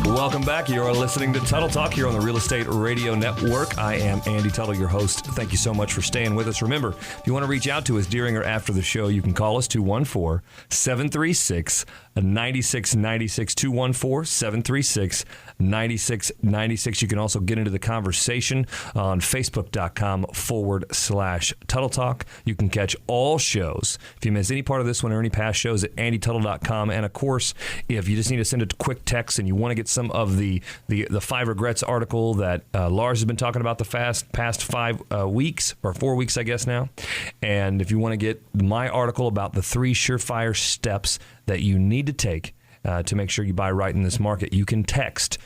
Welcome back. You're listening to Tuttle Talk here on the Real Estate Radio Network. I am Andy Tuttle, your host. Thank you so much for staying with us. Remember, if you want to reach out to us during or after the show, you can call us 214-736-9696, 214-736-9696. You can also get into the conversation on facebook.com/Tuttle Talk. You can catch all shows. If you miss any part of this one or any past shows at andytuttle.com. And of course, if you just need to send a quick text and you want to get some of the 5 regrets article that Lars has been talking about the past 5 weeks, or 4 weeks, I guess now. And if you want to get my article about the 3 surefire steps that you need to take to make sure you buy right in this market, you can text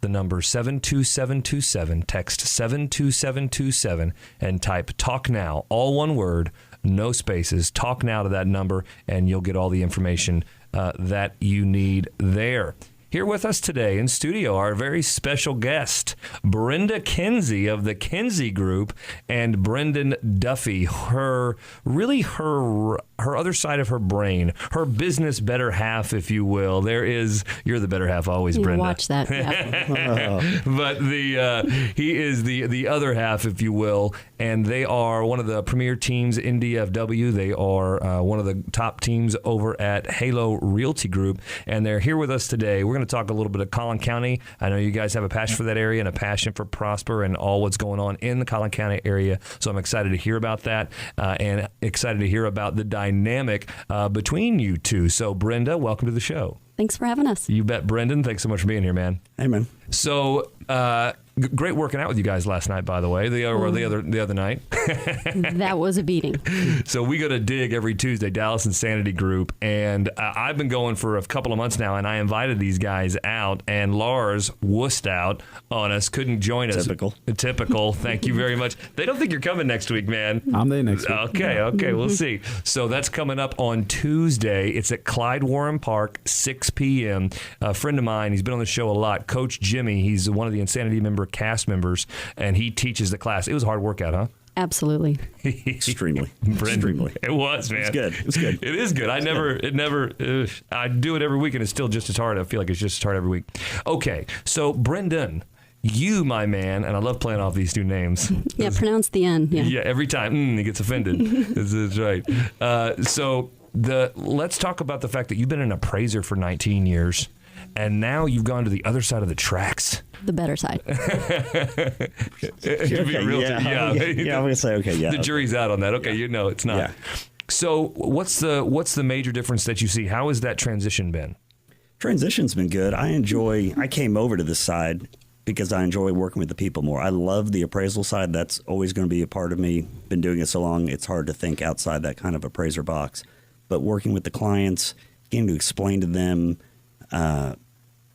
the number 72727, text 72727, and type Talk Now, all one word, no spaces, Talk Now to that number, and you'll get all the information that you need there. Here with us today in studio, our very special guest, Brenda Kinsey of the Kinsey Group, and Brendan Duffy, her other side of her brain, her business better half, if you will. You're the better half always, Brenda. Watch that. Yeah. But he is the other half, if you will, and they are one of the premier teams in DFW. They are one of the top teams over at Halo Realty Group, and they're here with us today. We're going to talk a little bit of Collin County. I know you guys have a passion for that area and a passion for Prosper and all what's going on in the Collin County area. So I'm excited to hear about that and excited to hear about the dynamic between you two. So Brenda, welcome to the show. Thanks for having us. You bet, Brendan. Thanks so much for being here, man. Hey, man. So, great working out with you guys last night, by the way. The other night. That was a beating. So we go to Dig every Tuesday, Dallas Insanity Group, and I've been going for a couple of months now, and I invited these guys out, and Lars wussed out on us, couldn't join us. Typical. Thank you very much. They don't think you're coming next week, man. I'm there next week. Okay, we'll see. So that's coming up on Tuesday. It's at Clyde Warren Park, 6 p.m. A friend of mine, he's been on the show a lot, Coach Jimmy. He's one of the Insanity cast members, and he teaches the class. It was a hard workout, huh? Absolutely. Extremely. Extremely. It was, man. It's good. It is good. I do it every week, and it's still just as hard. I feel like it's just as hard every week. Okay, so Brendan, you, my man, and I love playing off these two names. Yeah, pronounce the N. Yeah, every time he gets offended. That's right. So let's talk about the fact that you've been an appraiser for 19 years, and now you've gone to the other side of the tracks. The better side. Yeah, I'm going to say, okay, yeah. The jury's out on that. Okay, yeah. It's not. Yeah. So what's the major difference that you see? How has that transition been? Transition's been good. I came over to this side because I enjoy working with the people more. I love the appraisal side. That's always going to be a part of me. Been doing it so long, it's hard to think outside that kind of appraiser box. But working with the clients, getting to explain to them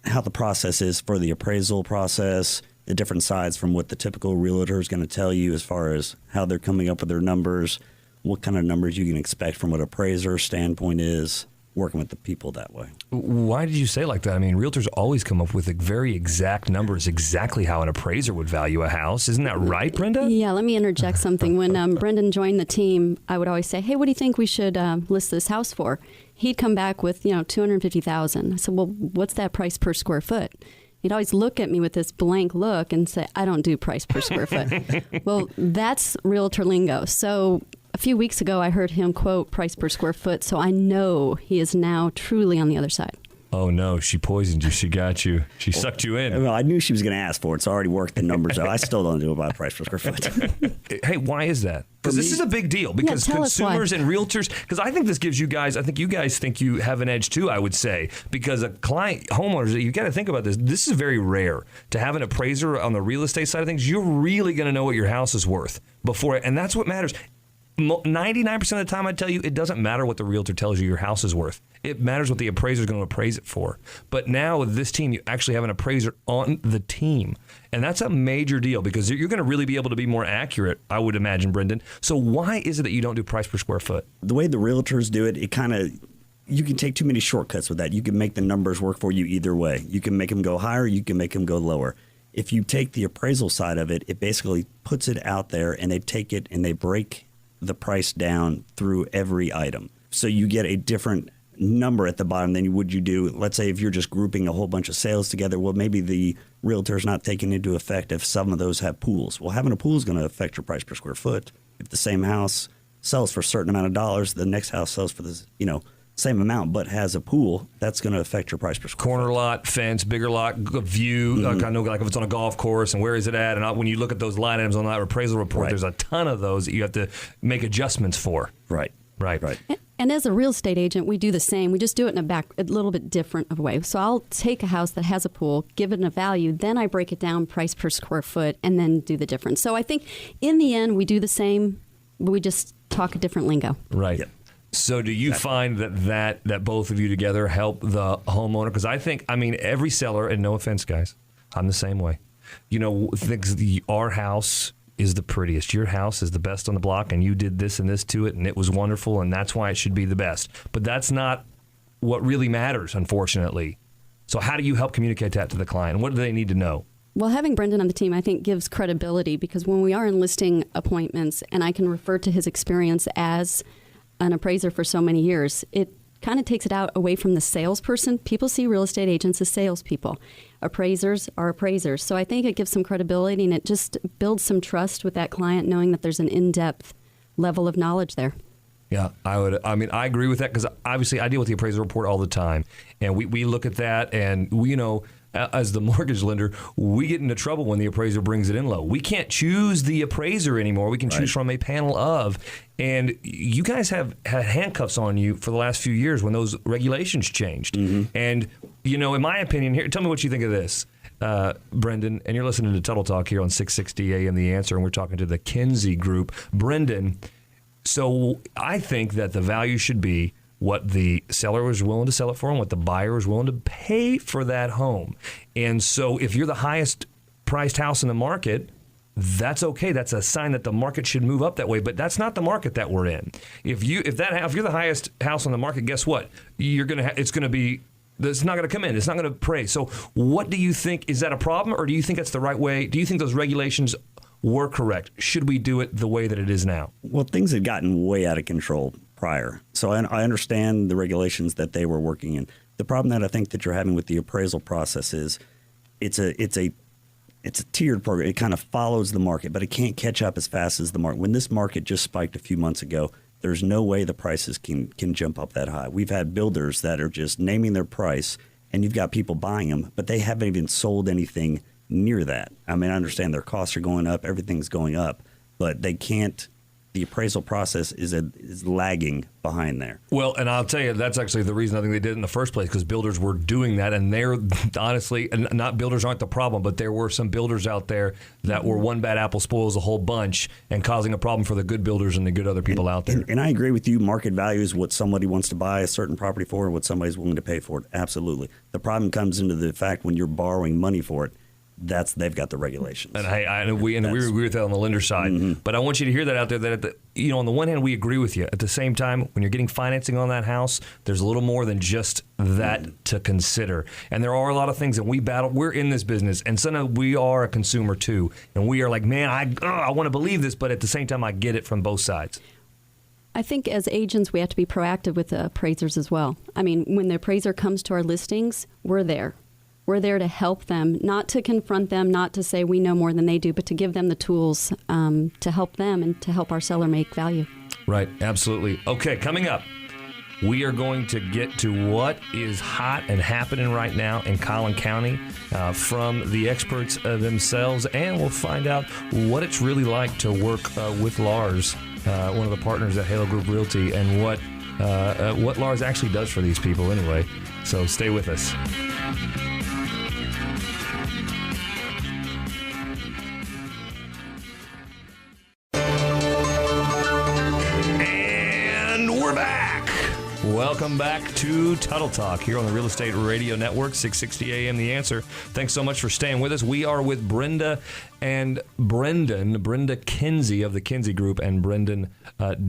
how the process is for the appraisal process, the different sides from what the typical realtor is going to tell you as far as how they're coming up with their numbers, what kind of numbers you can expect from what appraiser standpoint is, working with the people that way. Why did you say like that? I mean, realtors always come up with very exact numbers, exactly how an appraiser would value a house. Isn't that right, Brenda? Yeah, let me interject something. When Brendan joined the team, I would always say, hey, what do you think we should list this house for? He'd come back with, $250,000. I said, well, what's that price per square foot? He'd always look at me with this blank look and say, I don't do price per square foot. Well, that's realtor lingo. So a few weeks ago, I heard him quote price per square foot. So I know he is now truly on the other side. Oh, no, she poisoned you. She got you. She sucked you in. Well, I knew she was going to ask for it, so I already worked the numbers out. I still don't do about price per square foot. Hey, why is that? Because this is a big deal. Because consumers and realtors, because I think this gives you guys, I think you guys think you have an edge too, I would say. Because a client, homeowners, you got to think about this. This is very rare to have an appraiser on the real estate side of things. You're really going to know what your house is worth before, and that's what matters. 99% of the time, I tell you, it doesn't matter what the realtor tells you your house is worth. It matters what the appraiser is going to appraise it for. But now with this team, you actually have an appraiser on the team. And that's a major deal because you're going to really be able to be more accurate, I would imagine, Brendan. So why is it that you don't do price per square foot? The way the realtors do it, you can take too many shortcuts with that. You can make the numbers work for you either way. You can make them go higher, you can make them go lower. If you take the appraisal side of it, it basically puts it out there and they take it and they break the price down through every item. So you get a different number at the bottom than would you do, let's say, if you're just grouping a whole bunch of sales together. Well, maybe the realtor's not taking into effect if some of those have pools. Well, having a pool is going to affect your price per square foot. If the same house sells for a certain amount of dollars, the next house sells for the same amount but has a pool, that's going to affect your price per square Corner foot. lot, fence, bigger lot, view. I know, like if it's on a golf course and where is it at? And when you look at those line items on that appraisal report, there's a ton of those that you have to make adjustments for. Right. And as a real estate agent, we do the same. We just do it in a little bit different of a way. So I'll take a house that has a pool, give it a value, then I break it down price per square foot, and then do the difference. So I think in the end, we do the same, but we just talk a different lingo. Right. Yep. So do you find that both of you together help the homeowner? Because every seller, and no offense, guys, I'm the same way. Thinks our house is the prettiest. Your house is the best on the block, and you did this and this to it, and it was wonderful, and that's why it should be the best. But that's not what really matters, unfortunately. So how do you help communicate that to the client? What do they need to know? Well, having Brendan on the team, I think, gives credibility, because when we are in listing appointments, and I can refer to his experience as an appraiser for so many years, it kind of takes it out away from the salesperson. People see real estate agents as salespeople. Appraisers are appraisers. So I think it gives some credibility, and it just builds some trust with that client, knowing that there's an in-depth level of knowledge there. Yeah, I agree with that, because obviously I deal with the appraisal report all the time, and we look at that, and we, as the mortgage lender, we get into trouble when the appraiser brings it in low. We can't choose the appraiser anymore. We can choose from a panel of, and you guys have had handcuffs on you for the last few years when those regulations changed. Mm-hmm. And, in my opinion, here, tell me what you think of this, Brendan, and you're listening to Tuttle Talk here on 660 AM The Answer, and we're talking to the Kinsey Group. Brendan, so I think that the value should be what the seller was willing to sell it for and what the buyer was willing to pay for that home. And so if you're the highest priced house in the market, that's okay. That's a sign that the market should move up that way, but that's not the market that we're in. If you're the highest house on the market, guess what? It's not going to come in. It's not going to praise. So what do you think? Is that a problem, or do you think that's the right way? Do you think those regulations were correct? Should we do it the way that it is now? Well, things had gotten way out of control prior. So I understand the regulations that they were working in. The problem that I think that you're having with the appraisal process is it's a tiered program. It kind of follows the market, but it can't catch up as fast as the market. When this market just spiked a few months ago, there's no way the prices can jump up that high. We've had builders that are just naming their price, and you've got people buying them, but they haven't even sold anything near that. I understand their costs are going up, everything's going up, but they can't. The appraisal process is lagging behind there. Well, and I'll tell you, that's actually the reason I think they did it in the first place, because builders were doing that, and they're honestly, and not builders aren't the problem, but there were some builders out there that were one bad apple spoils a whole bunch and causing a problem for the good builders and the good other people out there. And I agree with you. Market value is what somebody wants to buy a certain property for and what somebody's willing to pay for it. Absolutely. The problem comes into the fact when you're borrowing money for it. They've got the regulations. And we agree with that on the lender side. Mm-hmm. But I want you to hear that out there, that on the one hand, we agree with you. At the same time, when you're getting financing on that house, there's a little more than just that to consider. And there are a lot of things that we battle. We're in this business, and sometimes we are a consumer too. And we are like, man, I want to believe this, but at the same time, I get it from both sides. I think as agents, we have to be proactive with the appraisers as well. When the appraiser comes to our listings, we're there. We're there to help them, not to confront them, not to say we know more than they do, but to give them the tools to help them and to help our seller make value. Right, absolutely. Okay, coming up, we are going to get to what is hot and happening right now in Collin County from the experts themselves, and we'll find out what it's really like to work with Lars, one of the partners at Halo Group Realty, and what Lars actually does for these people anyway. So stay with us. Welcome back to Tuttle Talk here on the Real Estate Radio Network, 660 AM The Answer. Thanks so much for staying with us. We are with Brenda and Brendan, Brenda Kinsey of the Kinsey Group and Brendan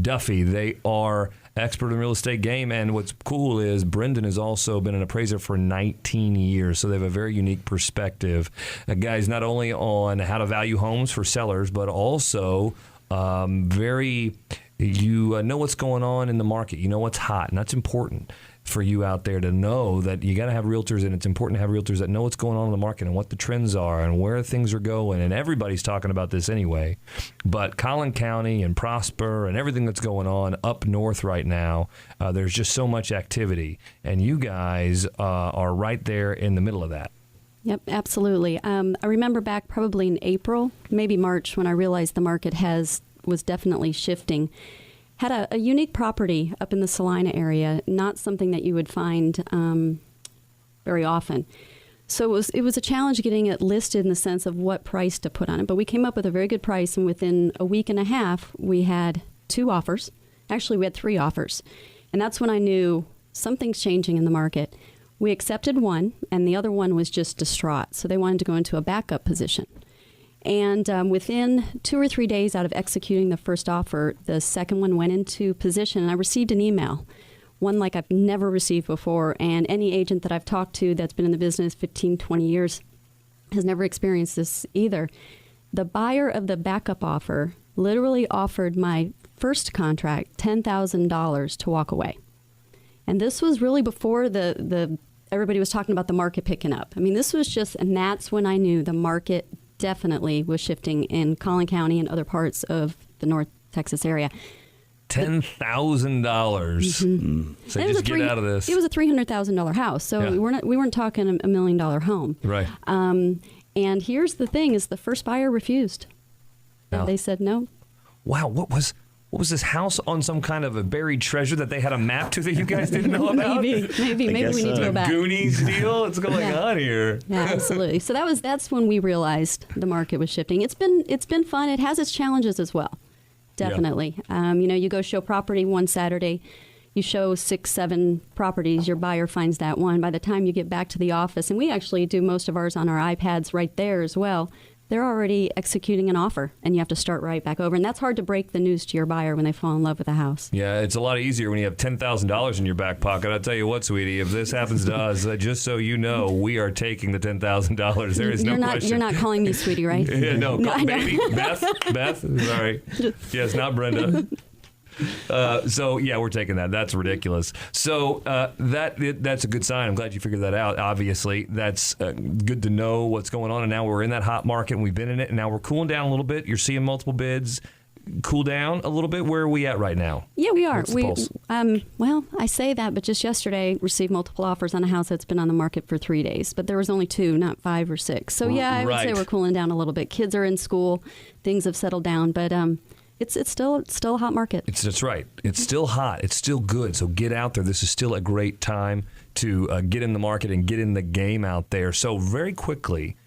Duffy. They are expert in real estate game, and what's cool is Brendan has also been an appraiser for 19 years, so they have a very unique perspective. Guys, not only on how to value homes for sellers, but also you know what's going on in the market. You know what's hot, and that's important for you out there to know that you got to have realtors, and it's important to have realtors that know what's going on in the market and what the trends are and where things are going. And everybody's talking about this anyway. But Collin County and Prosper and everything that's going on up north right now, there's just so much activity. And you guys are right there in the middle of that. Yep, absolutely. I remember back probably in April, maybe March, when I realized the market was definitely shifting. Had a unique property up in the Salina area, not something that you would find very often. So it was a challenge getting it listed in the sense of what price to put on it. But we came up with a very good price, and within a week and a half, we had 2 offers. Actually, we had 3 offers. And that's when I knew something's changing in the market. We accepted one, and the other one was just distraught. So they wanted to go into a backup position. And within 2 or 3 days out of executing the first offer, the second one went into position, and I received an email, one like I've never received before. And any agent that I've talked to that's been in the business 15, 20 years has never experienced this either. The buyer of the backup offer literally offered my first contract $10,000 to walk away. And this was really before the everybody was talking about the market picking up. I mean, this was just, and that's when I knew the market definitely was shifting in Collin County and other parts of the North Texas area. $10,000. So just get out of this. It was a $300,000 house, so Yeah. we weren't talking $1 million home. Right. And here's the thing: is the first buyer refused. No. They said no. Wow, what was this house on some kind of a buried treasure that they had a map to that you guys didn't know about? maybe we need to go back. Goonies deal? What's going on here? Yeah, absolutely. So that's when we realized the market was shifting. It's been fun. It has its challenges as well. Definitely. Yeah. You go show property one Saturday, you show 6, 7 properties, your buyer finds that one. By the time you get back to the office, and we actually do most of ours on our iPads right there as well, they're already executing an offer, and you have to start right back over. And that's hard to break the news to your buyer when they fall in love with a house. Yeah, it's a lot easier when you have $10,000 in your back pocket. I'll tell you what, sweetie, if this happens to us, just so you know, we are taking the $10,000. There is no question. You're not calling me sweetie, right? Yeah, no, baby. Beth, sorry. Yes, not Brenda. So yeah, we're taking that. That's ridiculous. So that's a good sign. I'm glad you figured that out. Obviously, that's good to know what's going on. And now we're in that hot market, and we've been in it, and now we're cooling down a little bit. You're seeing multiple bids cool down a little bit. Where are we at right now? Yeah, we are. What's the pulse? Well, I say that, but just yesterday received multiple offers on a house that's been on the market for 3 days, but there was only 2, not 5 or 6. So yeah, I would say we're cooling down a little bit. Kids are in school, things have settled down, but it's still a hot market. That's right. It's still hot. It's still good. So get out there. This is still a great time to get in the market and get in the game out there. So very quickly,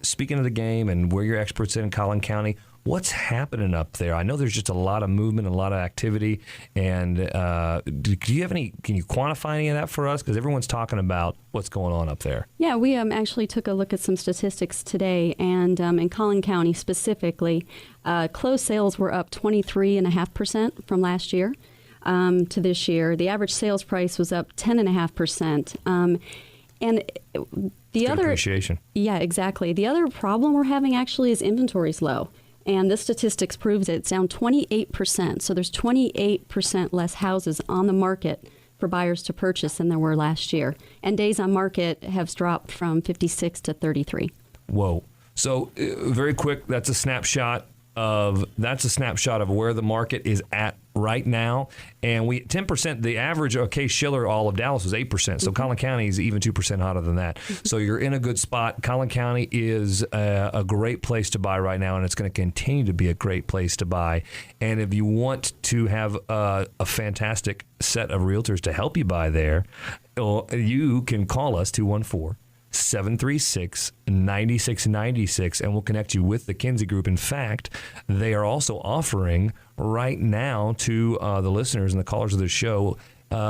speaking of the game and where you're experts in Collin County, what's happening up there? I know there's just a lot of movement, a lot of activity. And do you have any? Can you quantify any of that for us? Because everyone's talking about what's going on up there. Yeah, we actually took a look at some statistics today, and in Collin County specifically, closed sales were up 23.5% from last year to this year. The average sales price was up 10.5%. And the other appreciation. Yeah, exactly. The other problem we're having actually is inventory's low. And this statistics proves it. It's down 28%. So there's 28% less houses on the market for buyers to purchase than there were last year. And days on market have dropped from 56 to 33. Whoa. So very quick, that's a snapshot of where the market is at right now. And 10%, the average of Case-Shiller all of Dallas was 8%. So Collin County is even 2% hotter than that. So you're in a good spot. Collin County is a great place to buy right now, and it's going to continue to be a great place to buy. And if you want to have a fantastic set of realtors to help you buy there, you can call us 214-736-9696, and we'll connect you with the Kinsey Group. In fact, they are also offering right now to the listeners and the callers of the show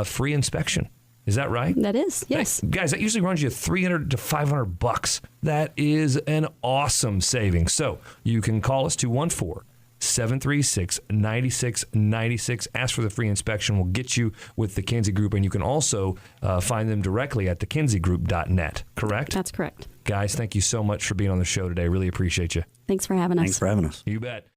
free inspection. Is that right? That is, yes. Guys, that usually runs you $300 to $500. That is an awesome saving. So you can call us 214-736-9696. Ask for the free inspection. We'll get you with the Kinsey Group, and you can also find them directly at thekinseygroup.net, correct? That's correct. Guys, thank you so much for being on the show today. Really appreciate you. Thanks for having us. Thanks for having us. You bet.